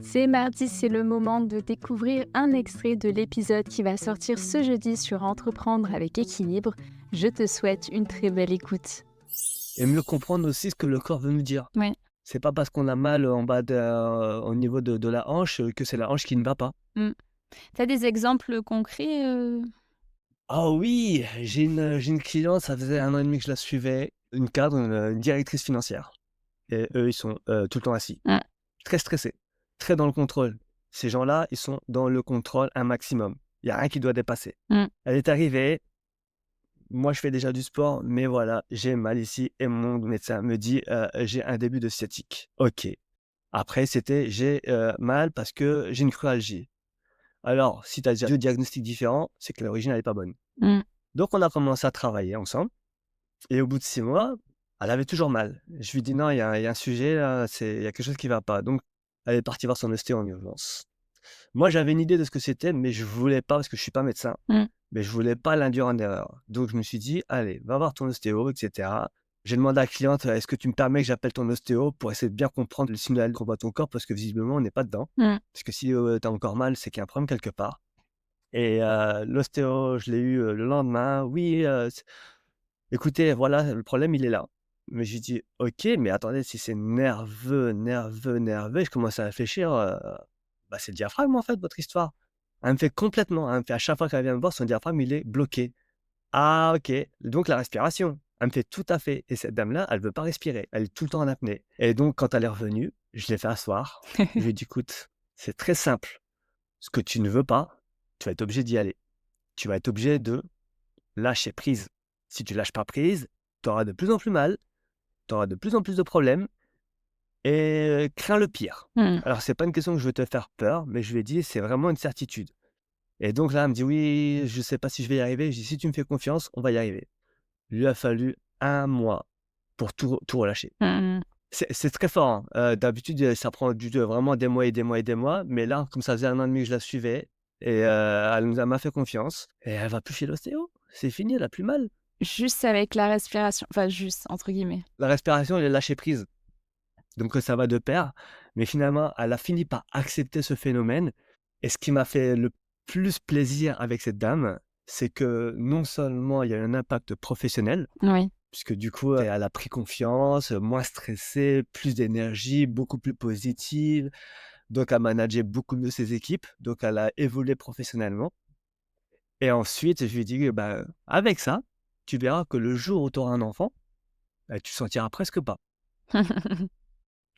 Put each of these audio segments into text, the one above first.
C'est mardi, c'est le moment de découvrir un extrait de l'épisode qui va sortir ce jeudi sur Entreprendre avec équilibre. Je te souhaite une très belle écoute. Et mieux comprendre aussi ce que le corps veut nous dire. Oui. C'est pas parce qu'on a mal en bas au niveau de la hanche que c'est la hanche qui ne va pas. Tu as des exemples concrets Ah oui, j'ai une cliente, ça faisait 1 an et demi que je la suivais, une cadre, une directrice financière. Et eux, ils sont tout le temps assis, Mm. très stressés, très dans le contrôle. Ces gens-là, ils sont dans le contrôle un maximum. Il n'y a rien qui doit dépasser. Mm. Elle est arrivée, moi je fais déjà du sport, mais voilà, j'ai mal ici et mon médecin me dit j'ai un début de sciatique. Ok. Après, c'était j'ai mal parce que j'ai une cruralgie. Alors, si tu as déjà 2 diagnostics différents, c'est que l'origine, elle est pas bonne. Mm. Donc on a commencé à travailler ensemble et au bout de 6 mois, elle avait toujours mal. Je lui dis: «Non, il y a un sujet là, il y a quelque chose qui va pas». Donc elle est partie voir son ostéo en urgence. Moi, j'avais une idée de ce que c'était, mais je voulais pas parce que je suis pas médecin, Mm. mais je voulais pas l'induire en erreur. Donc je me suis dit: «Allez, va voir ton ostéo et cetera». J'ai demandé à la cliente: «Est-ce que tu me permets que j'appelle ton ostéo pour essayer de bien comprendre le signal qu'envoie ton corps?» parce que visiblement on n'est pas dedans. Mm. Parce que si, tu as encore mal, c'est qu'il y a un problème quelque part et l'ostéo, je l'ai eu, le lendemain: «Oui, écoutez, voilà, le problème, il est là». Mais j'ai dit: «OK, mais attendez, si c'est nerveux, nerveux, nerveux», je commence à réfléchir, bah, c'est le diaphragme, en fait, votre histoire. Elle me fait complètement, elle me fait à chaque fois qu'elle vient me voir, son diaphragme, il est bloqué. Ah OK, donc la respiration. Elle me fait: «Tout à fait» et cette dame-là, elle veut pas respirer, elle est tout le temps en apnée et donc quand elle est revenue, je l'ai fait asseoir. Je lui ai dit: «Écoute, c'est très simple, ce que tu ne veux pas, tu vas être obligé d'y aller. Tu vas être obligé de lâcher prise. Si tu lâches pas prise, tu auras de plus en plus mal, tu auras de plus en plus de problèmes et crains le pire». Mm. Alors c'est pas une question que je veux te faire peur, mais je lui ai dit: «C'est vraiment une certitude» et donc là, elle me dit: «Oui, je sais pas si je vais y arriver». Je dis: «Si tu me fais confiance, on va y arriver». Il lui a fallu 1 mois pour tout relâcher. Mm. C'est très fort, hein. D'habitude, ça prend vraiment des mois et des mois et des mois, mais là, comme ça faisait 1 an et demi que je la suivais et elle m'a fait confiance et elle va plus chez l'ostéo. C'est fini, elle a plus mal. Juste avec la respiration, enfin juste entre guillemets. La respiration, elle est lâcher prise, donc ça va de pair, mais finalement, elle a fini par accepter ce phénomène et ce qui m'a fait le plus plaisir avec cette dame, c'est que non seulement il y a eu un impact professionnel, Oui. puisque du coup, elle a pris confiance, moins stressée, plus d'énergie, beaucoup plus positive, donc elle manageait beaucoup mieux ses équipes, donc elle a évolué professionnellement et ensuite je lui ai dit: «Bah, avec ça, tu verras que le jour où tu auras un enfant, bah, tu sentiras presque pas».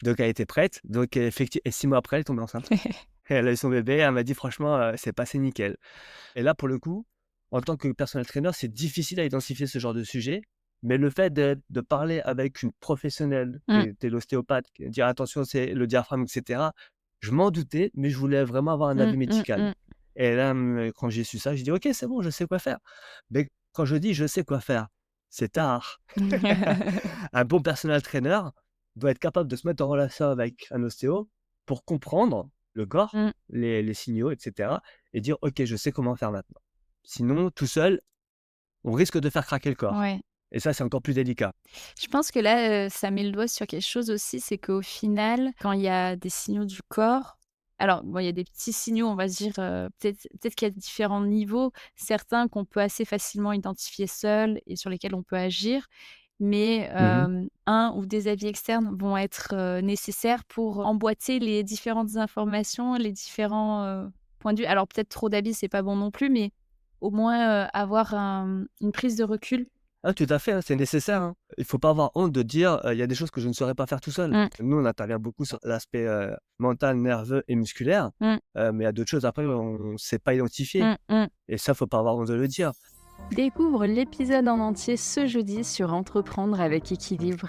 Donc elle était prête, donc effecti et 6 mois après, elle est tombée enceinte. Et elle a eu son bébé, elle m'a dit: «Franchement, c'est passé nickel» et là, pour le coup, en tant que personal trainer, c'est difficile à identifier ce genre de sujet, mais le fait de parler avec une professionnelle qui Mm. était l'ostéopathe, qui dire: «Attention, c'est le diaphragme» et cetera, je m'en doutais, mais je voulais vraiment avoir un Mm. avis Mm. médical Mm. et là, quand j'ai su ça, j'ai dit: «OK, c'est bon, je sais quoi faire». Mais quand je dis: «Je sais quoi faire», c'est tard. Un bon personal trainer doit être capable de se mettre en relation avec un ostéo pour comprendre le corps, Mm. les signaux et cetera et dire: «OK, je sais comment faire maintenant». Sinon, tout seul, on risque de faire craquer le corps Ouais. et ça, c'est encore plus délicat. Je pense que là, ça met le doigt sur quelque chose aussi, c'est qu'au final, quand il y a des signaux du corps, alors bon, il y a des petits signaux, on va dire, peut-être qu'il y a différents niveaux. Certains qu'on peut assez facilement identifier seul et sur lesquels on peut agir, mais Mmh. un ou des avis externes vont être, nécessaires pour emboîter les différentes informations, les différents, points de vue. Alors peut-être trop d'avis, c'est pas bon non plus, mais au moins, avoir une prise de recul. Ah, tout à fait, hein, c'est nécessaire, hein. Il faut pas avoir honte de dire: «Il y a des choses que je ne saurais pas faire tout seul». Mmh, Nous, on intervient beaucoup sur l'aspect, mental, nerveux et musculaire, mmh, mais il y a d'autres choses après on ne sait pas identifier mmh, mmh. et ça, faut pas avoir honte de le dire. Découvre l'épisode en entier ce jeudi sur Entreprendre avec équilibre.